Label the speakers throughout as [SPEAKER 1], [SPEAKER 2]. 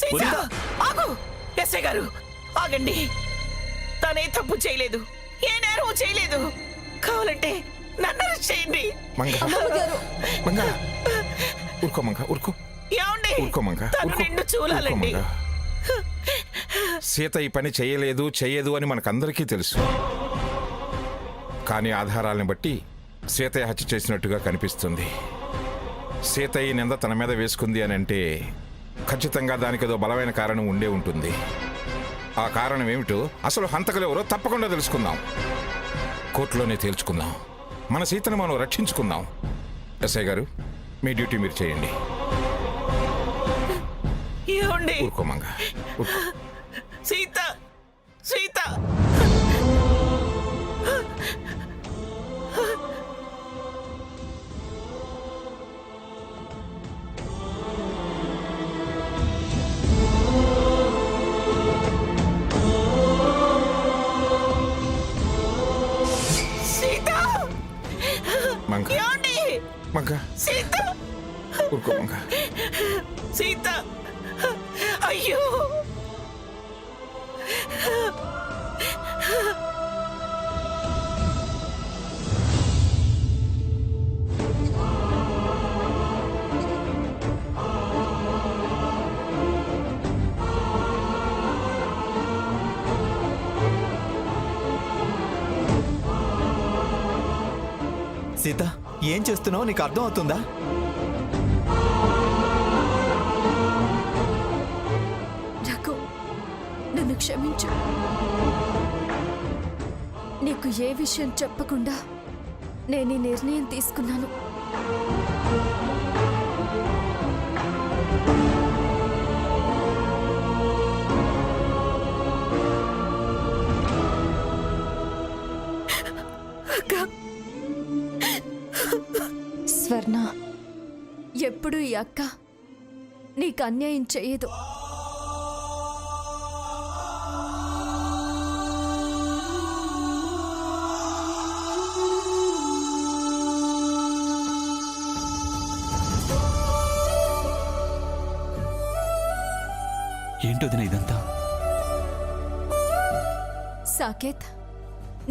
[SPEAKER 1] సీత, ఆగు. ఎస్ఐ గారు ఆగండి. తనే తప్పు చేయలేదు, ఏ నేరం చేయలేదు. కావాలంటే నన్ను అరెస్ట్ చేయండి. ఏమండి? తను నిన్ను చూడాలండి.
[SPEAKER 2] సీత ఈ పని చెయ్యదు అని మనకందరికీ తెలుసు. కానీ ఆధారాలను బట్టి సీతయ్య హత్య చేసినట్టుగా కనిపిస్తుంది. సీతయ్య నింద తన మీద వేసుకుంది అని అంటే ఖచ్చితంగా దానికి ఏదో బలమైన కారణం ఉండే ఉంటుంది. ఆ కారణం ఏమిటో, అసలు హంతకులు ఎవరో తప్పకుండా తెలుసుకుందాం. కోర్టులోనే తేల్చుకుందాం. మన సీతను మనం రక్షించుకుందాం. ఎస్ఐ గారు, మీ డ్యూటీ మీరు చేయండి. ఊరుకోమంగా.
[SPEAKER 1] సీత, సీత,
[SPEAKER 2] సీత, ఊరుకోమంగా.
[SPEAKER 1] సీత, అయ్యో.
[SPEAKER 3] సీత, ఏం చేస్తున్నావు? నీకు అర్థం అవుతుందా?
[SPEAKER 4] రఘు, నన్ను క్షమించు. నీకు ఏ విషయం చెప్పకుండా నేను ఈ నిర్ణయం తీసుకున్నాను. స్వర్ణ, ఎప్పుడు ఈ అక్క నీకు అన్యాయం చేయదు.
[SPEAKER 3] ఏంటోదిన ఇదంతా?
[SPEAKER 4] సాకేత్,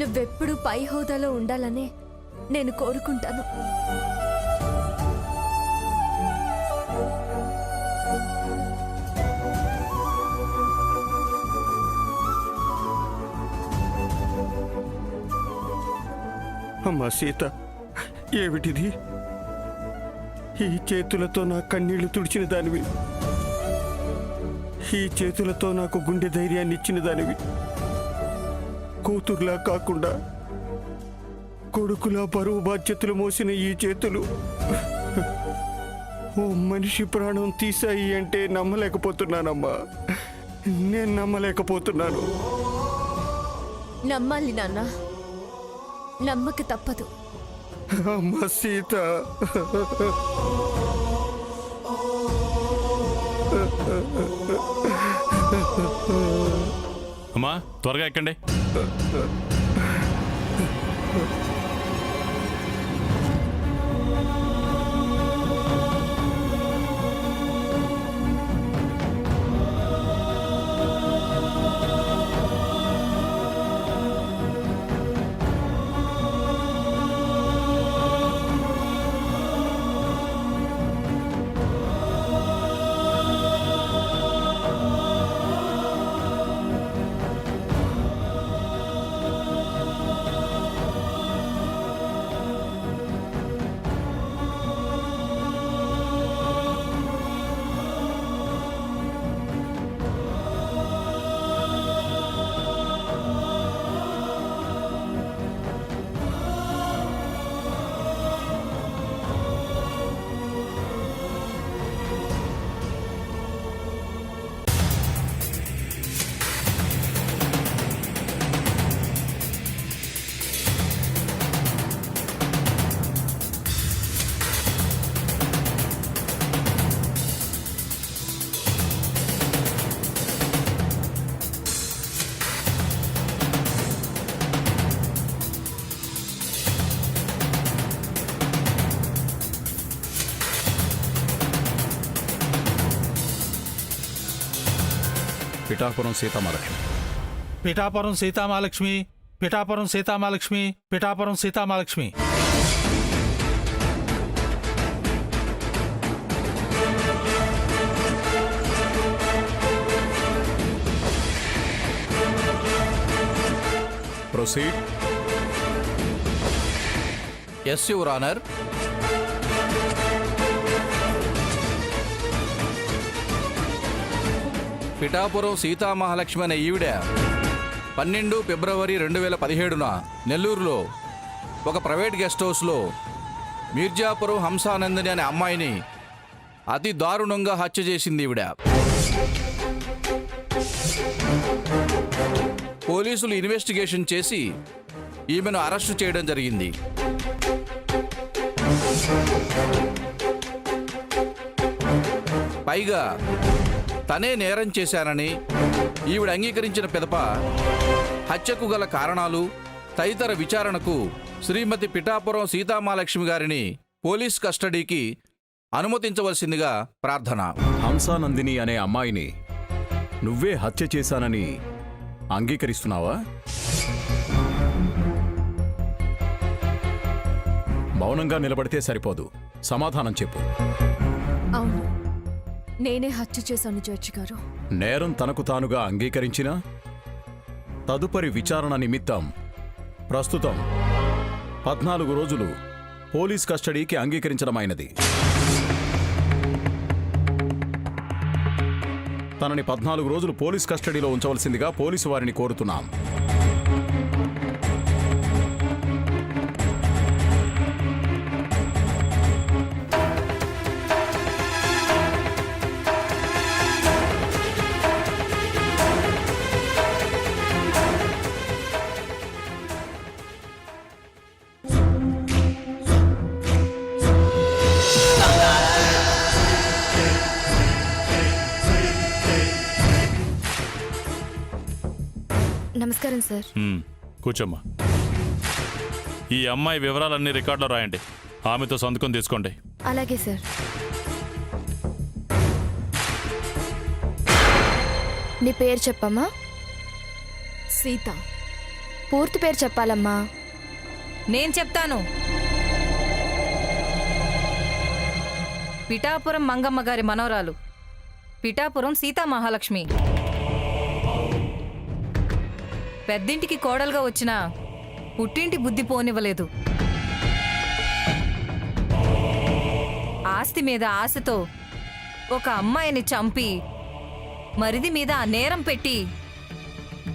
[SPEAKER 4] నువ్వెప్పుడు పై హోదాలో ఉండాలనే నేను కోరుకుంటాను.
[SPEAKER 5] అమ్మా సీత, ఏమిటిది? ఈ చేతులతో నా కన్నీళ్లు తుడిచిన దానివి, ఈ చేతులతో నాకు గుండె ధైర్యాన్ని ఇచ్చిన దానివి. కూతుర్లా కాకుండా కొడుకులా బరువు బాధ్యతలు మోసిన ఈ చేతులు ఓ మనిషి ప్రాణం తీసాయి అంటే నమ్మలేకపోతున్నానమ్మా. నేను నమ్మలేకపోతున్నాను.
[SPEAKER 4] నమ్మాలి నాన్న, నమ్మక తప్పదు.
[SPEAKER 5] అమ్మ సీత,
[SPEAKER 6] అమ్మా త్వరగా ఎక్కండి. Pithapuram Sitamahalakshmi.
[SPEAKER 7] Pithapuram Sitamahalakshmi, Pithapuram Sitamahalakshmi, Pithapuram Sitamahalakshmi.
[SPEAKER 6] Proceed.
[SPEAKER 8] Yes your honour. Pithapuram Sitamahalakshmi అనే ఈవిడ 12 ఫిబ్రవరి 2017న నెల్లూరులో ఒక ప్రైవేట్ గెస్ట్ హౌస్లో మీర్జాపురం హంసానందిని అనే అమ్మాయిని అతి దారుణంగా హత్య చేసింది ఈవిడ. పోలీసులు ఇన్వెస్టిగేషన్ చేసి ఈమెను అరెస్టు చేయడం జరిగింది. పైగా తనే నేరం చేశానని ఈవిడ అంగీకరించిన పిదప హత్యకు గల కారణాలు తదితర విచారణకు శ్రీమతి పిఠాపురం సీతామహాలక్ష్మి గారిని పోలీస్ కస్టడీకి అనుమతించవలసిందిగా ప్రార్థన.
[SPEAKER 6] హంసానందిని అనే అమ్మాయిని నువ్వే హత్య చేశానని అంగీకరిస్తున్నావా? మౌనంగా నిలబడితే సరిపోదు, సమాధానం చెప్పు.
[SPEAKER 4] అవును, నేనే హత్య చేశాను జడ్జి గారు.
[SPEAKER 6] నేరం తనకు తానుగా అంగీకరించినా తదుపరి విచారణ నిమిత్తం ప్రస్తుతం 14 రోజులు పోలీస్ కస్టడీకి అంగీకరించడమైనది. తనని 14 రోజులు పోలీస్ కస్టడీలో ఉంచవలసిందిగా పోలీసు వారిని కోరుతున్నాం.
[SPEAKER 4] నమస్కారం సార్.
[SPEAKER 9] కూర్చోమ్మా. ఈ అమ్మాయి వివరాలన్నీ రికార్డులో రాయండి. ఆమెతో సంతకం తీసుకోండి.
[SPEAKER 4] అలాగే సార్. నీ పేరు చెప్పమ్మా. సీత. పూర్తి పేరు చెప్పాలమ్మా.
[SPEAKER 10] నేను చెప్తాను. పిఠాపురం మంగమ్మ గారి మనవరాలు పిఠాపురం సీతామహాలక్ష్మి. పెద్దింటికి కోడలుగా వచ్చిన పుట్టింటి బుద్ధి పోనివ్వలేదు. ఆస్తి మీద ఆశతో ఒక అమ్మాయిని చంపి మరిది మీద ఆ నేరం పెట్టి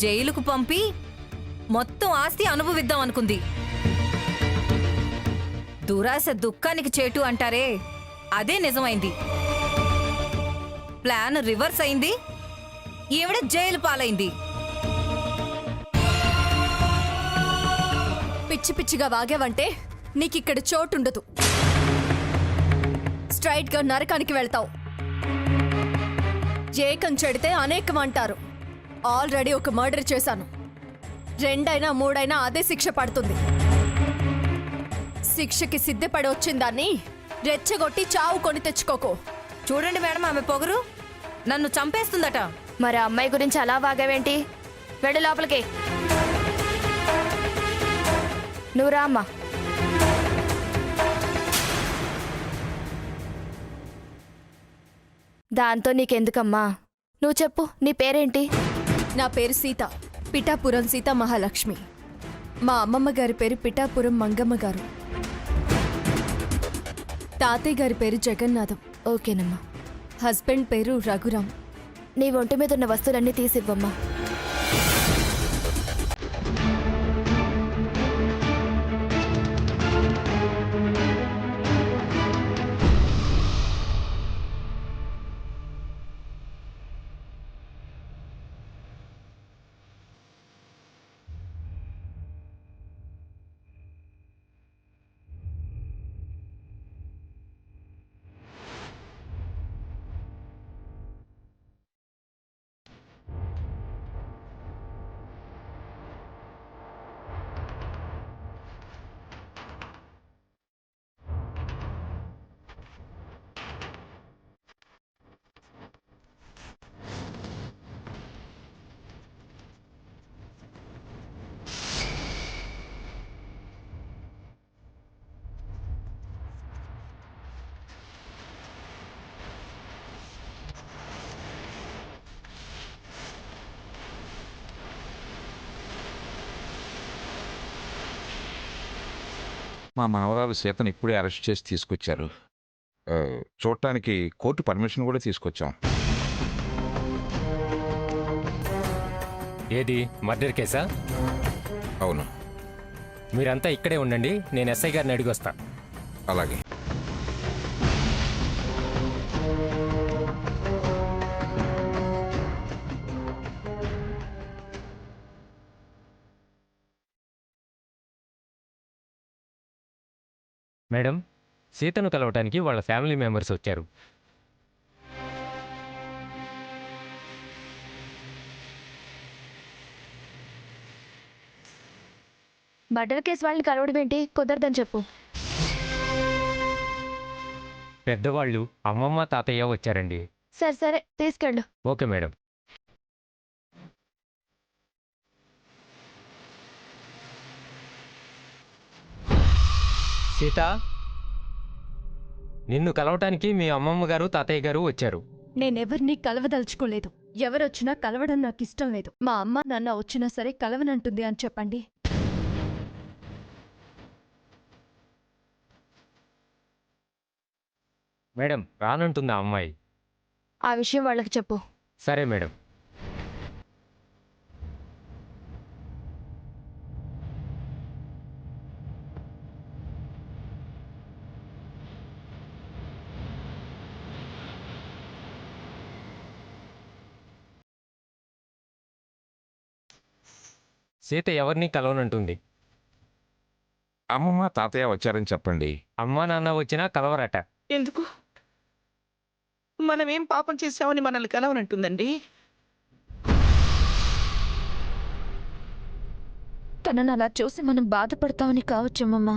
[SPEAKER 10] జైలుకు పంపి మొత్తం ఆస్తి అనుభవిద్దాం అనుకుంది. దురాశ దుఃఖానికి చేటు అంటారే, అదే నిజమైంది. ప్లాన్ రివర్స్ అయింది. ఈవిడ జైలు పాలైంది.
[SPEAKER 4] పిచ్చి పిచ్చిగా వాగావంటే నీకిక్కడ చోటుండదు. స్ట్రైట్ గా నరకానికి వెళ్తావు. ఏకం చెడితే అనేకం అంటారు. ఆల్రెడీ ఒక మర్డర్ చేశాను. 2 అయినా 3 అయినా అదే శిక్ష పడుతుంది. శిక్షకి సిద్ధపడి వచ్చిందాన్ని రెచ్చగొట్టి చావు కొని తెచ్చుకోకు.
[SPEAKER 10] చూడండి మేడం, ఆమె పొగరు నన్ను చంపేస్తుందట.
[SPEAKER 4] మరి ఆ అమ్మాయి గురించి అలా వాగావేంటి? వెళ్ళు లోపలికి. నువ్వు రా అమ్మా. దాంతో నీకెందుకమ్మా? నువ్వు చెప్పు, నీ పేరేంటి? నా పేరు సీత. పిఠాపురం సీతామహాలక్ష్మి. మా అమ్మమ్మ గారి పేరు పిఠాపురం మంగమ్మ గారు. తాతయ్య గారి పేరు జగన్నాథం. ఓకేనమ్మా. హస్బెండ్ పేరు రఘురామ్. నీ ఒంటి మీద ఉన్న వస్తువులన్నీ తీసివ్వమ్మా.
[SPEAKER 2] మా మనవరాలు సీతను ఇప్పుడే అరెస్ట్ చేసి తీసుకొచ్చారు. చూడటానికి కోర్టు పర్మిషన్ కూడా తీసుకొచ్చాం.
[SPEAKER 11] ఏది మర్డర్ కేసా?
[SPEAKER 2] అవును.
[SPEAKER 11] మీరంతా ఇక్కడే ఉండండి, నేను ఎస్ఐ గారిని అడిగి వస్తా.
[SPEAKER 2] అలాగే.
[SPEAKER 11] మేడం, సీతను కలవటానికి వాళ్ళ ఫ్యామిలీ మెంబర్స్ వచ్చారు.
[SPEAKER 4] మర్డర్ కేసు వాళ్ళని కలవడం ఏంటి? కుదరదని చెప్పు.
[SPEAKER 11] పెద్దవాళ్ళు అమ్మమ్మ తాతయ్య వచ్చారండి.
[SPEAKER 4] సరే సరే, తీసుకెళ్ళు.
[SPEAKER 11] Okay madam. సీత, నిన్ను కలవటానికి మీ అమ్మమ్మ గారు తాతయ్య గారు వచ్చారు.
[SPEAKER 4] నేనెవరిని కలవదలుచుకోలేదు. ఎవరొచ్చినా కలవడం నాకు ఇష్టం లేదు. మా అమ్మ నాన్న వచ్చినా సరే కలవనంటుంది అని చెప్పండి.
[SPEAKER 11] మేడం, రానంటుందా అమ్మాయి?
[SPEAKER 4] ఆ విషయం వాళ్ళకి చెప్పు.
[SPEAKER 11] సరే మేడం. సీత ఎవరిని కలవనంటుంది.
[SPEAKER 2] అమ్మమ్మ తాతయ్య వచ్చారని చెప్పండి.
[SPEAKER 11] అమ్మా నాన్న వచ్చినా కలవరట.
[SPEAKER 1] ఎందుకు? మనం ఏం పాపం చేశామని మనల్ని కలవనంటుందండి?
[SPEAKER 4] తనని అలా చూసి మనం బాధపడతామని కావచ్చమ్మమ్మా.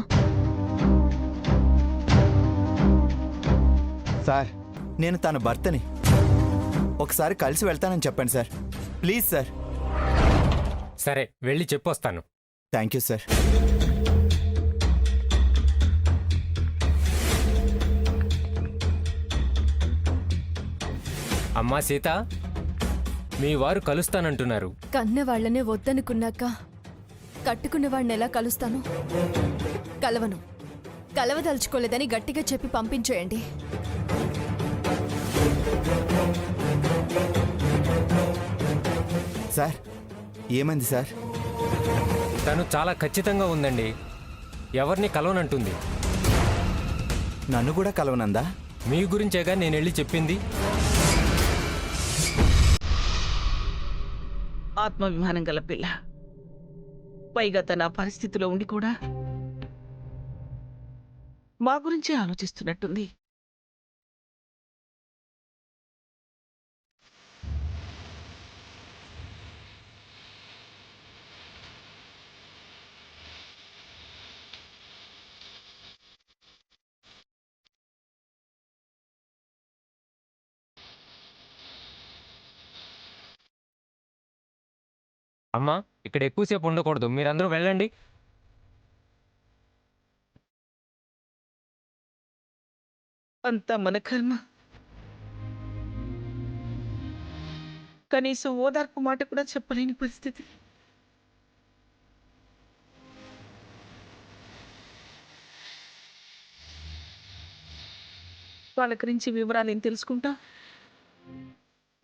[SPEAKER 3] సార్, నేను తన భర్తని. ఒకసారి కలిసి వెళ్తానని చెప్పండి సార్. Please sir.
[SPEAKER 11] సరే, వెళ్ళి చెప్పొస్తాను.
[SPEAKER 3] Thank you sir.
[SPEAKER 11] అమ్మా సీత, మీ వారు కలుస్తానంటున్నారు.
[SPEAKER 4] కన్న వాళ్ళనే వద్దనుకున్నాక కట్టుకున్న వాడిని ఎలా కలుస్తాను? కలవను. కలవదలుచుకోలేదని గట్టిగా చెప్పి పంపించేయండి.
[SPEAKER 3] సార్, ఏమైంది సార్?
[SPEAKER 11] తను చాలా ఖచ్చితంగా ఉందండి. ఎవరిని కలవనంటుంది.
[SPEAKER 3] నన్ను కూడా కలవనందా?
[SPEAKER 11] మీ గురించేగా నేను వెళ్ళి చెప్పింది.
[SPEAKER 1] ఆత్మాభిమానం గల పిల్ల, పైగా తన పరిస్థితిలో ఉండి కూడా మా గురించే ఆలోచిస్తున్నట్టుంది.
[SPEAKER 11] అమ్మా, ఇక్కడ ఎక్కువసేపు ఉండకూడదు, మీరందరూ వెళ్ళండి.
[SPEAKER 1] అంతా మన కర్మ. కనీసం ఓదార్పు మాట కూడా చెప్పలేని పరిస్థితి. వాళ్ళ గురించి వివరాలు ఏం తెలుసుకుంటా?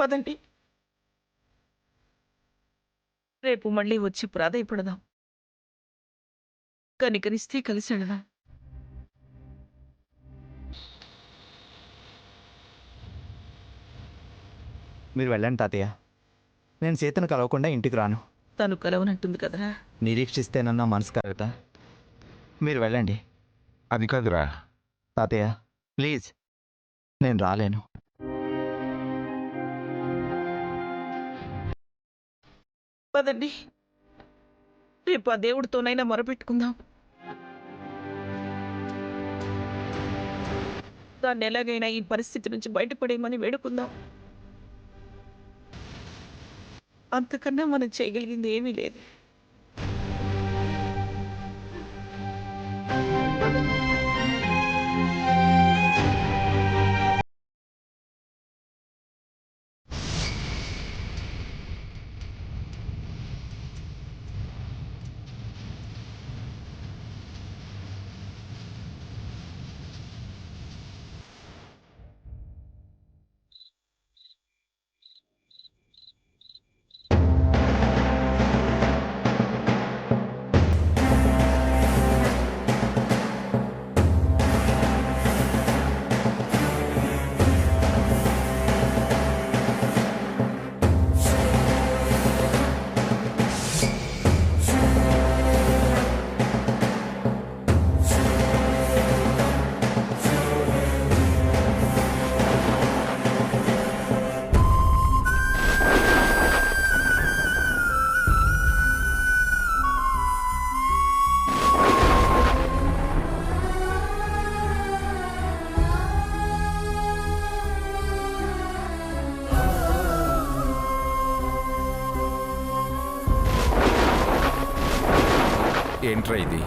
[SPEAKER 1] పదండి, రేపు మళ్ళీ వచ్చి ప్రాధాయపడదాం. కనికరిస్తే కలిసి వెళదాం.
[SPEAKER 3] మీరు వెళ్ళండి తాతయ్య. నేను సీతను కలవకుండా ఇంటికి రాను.
[SPEAKER 1] తను కలవనంటుంది కదరా.
[SPEAKER 3] నిరీక్షిస్తేనన్నా మనసు కలుగుతా. మీరు వెళ్ళండి.
[SPEAKER 2] అది కాదురా.
[SPEAKER 3] తాతయ్య ప్లీజ్, నేను రాలేను.
[SPEAKER 1] పదండి, రేపు ఆ దేవుడితోనైనా మొరపెట్టుకుందాం. దాన్ని ఎలాగైనా ఈ పరిస్థితి నుంచి బయటపడేయమని వేడుకుందాం. అంతకన్నా మనం చేయగలిగింది ఏమీ లేదు.
[SPEAKER 2] ఏంట్రా ఇది?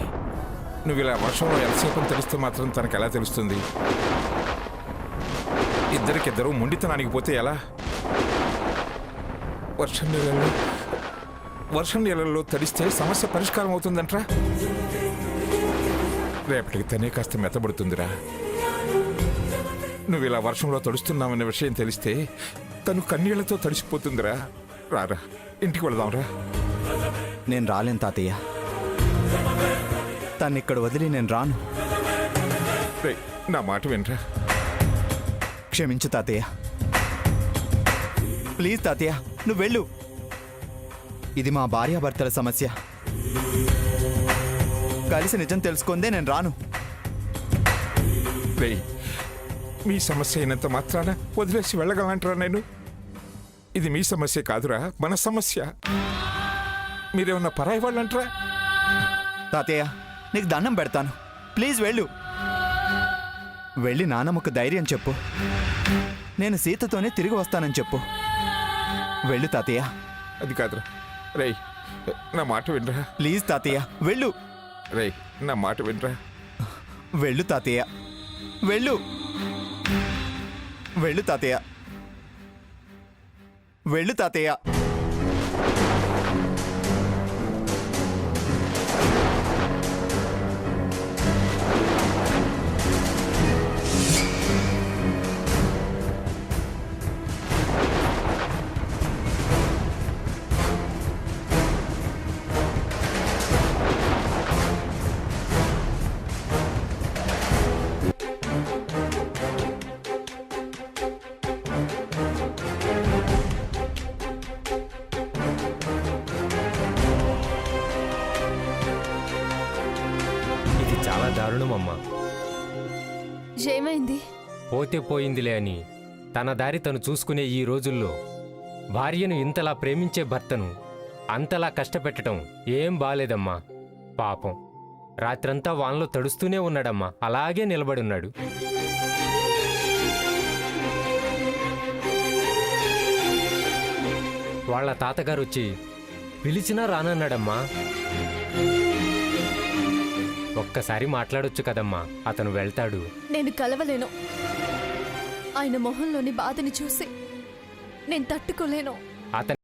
[SPEAKER 2] నువ్వు ఇలా వర్షంలో ఎంతసేపు తెలిస్తే మాత్రం తనకు ఎలా తెలుస్తుంది? ఇద్దరికిద్దరు మొండితనానికి పోతే ఎలా? వర్షం నీళ్ళల్లో తడిస్తే సమస్య పరిష్కారం అవుతుందంట్రా. రేపటికి తనే కాస్త మెత్తబడుతుందిరా. నువ్వు ఇలా వర్షంలో తడుస్తున్నావన్న విషయం తెలిస్తే తను కన్నీళ్లతో తడిసిపోతుందిరా. రారా, ఇంటికి వెళదాంరా.
[SPEAKER 3] నేను రాలేను తాతయ్య. తను ఇక్కడ వదిలి నేను రాను.
[SPEAKER 2] రేయ్, నా మాట వినరా.
[SPEAKER 3] క్షమించు తాతయ్య. ప్లీజ్ తాతయ్య, నువ్వు వెళ్ళు. ఇది మా భార్యాభర్తల సమస్య. కలిసి నిజం తెలుసుకుందే నేను రాను.
[SPEAKER 2] రేయ్, మీ సమస్య అయినంత మాత్రాన వదిలేసి వెళ్ళగలంటారా నేను? ఇది మీ సమస్య కాదురా, మన సమస్య. మీరేమన్నా పరాయి వాళ్ళంటారా?
[SPEAKER 3] తాతయ్య, నీకు దండం పెడతాను. ప్లీజ్ వెళ్ళు. వెళ్ళి నాన్నమ్మకు ధైర్యం చెప్పు. నేను సీతతోనే తిరిగి వస్తానని చెప్పు. వెళ్ళు తాతయ్య.
[SPEAKER 2] అది కాదురా. రేయ్, నా మాట వినరా.
[SPEAKER 3] ప్లీజ్ తాతయ్య, వెళ్ళు.
[SPEAKER 2] రేయ్, నా మాట వినరా.
[SPEAKER 3] వెళ్ళు తాతయ్య, వెళ్ళు. వెళ్ళు తాతయ్య, వెళ్ళు తాతయ్య.
[SPEAKER 11] ఇది చాలా దారుణమమ్మా.
[SPEAKER 4] ఏమైంది?
[SPEAKER 11] పోతే పోయిందిలే అని తన దారి తను చూసుకునే ఈ రోజుల్లో భార్యను ఇంతలా ప్రేమించే భర్తను అంతలా కష్టపెట్టడం ఏం బాలేదమ్మా. పాపం రాత్రంతా వానలో తడుస్తూనే ఉన్నాడమ్మా. అలాగే నిలబడున్నాడు. వాళ్ళ తాతగారు వచ్చి పిలిచినా రానన్నాడమ్మా. ఒక్కసారి మాట్లాడొచ్చు కదమ్మా, అతను వెళ్తాడు.
[SPEAKER 4] నేను కలవలేను. ఆయన మొహంలోని బాధని చూసి నేను తట్టుకోలేను.
[SPEAKER 11] అతను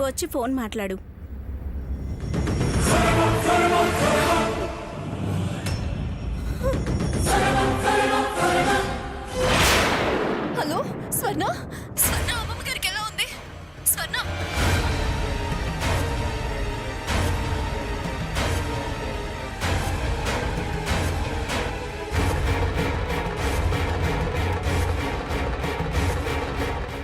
[SPEAKER 4] వచ్చి ఫోన్ మాట్లాడు. హలో స్వర్ణ.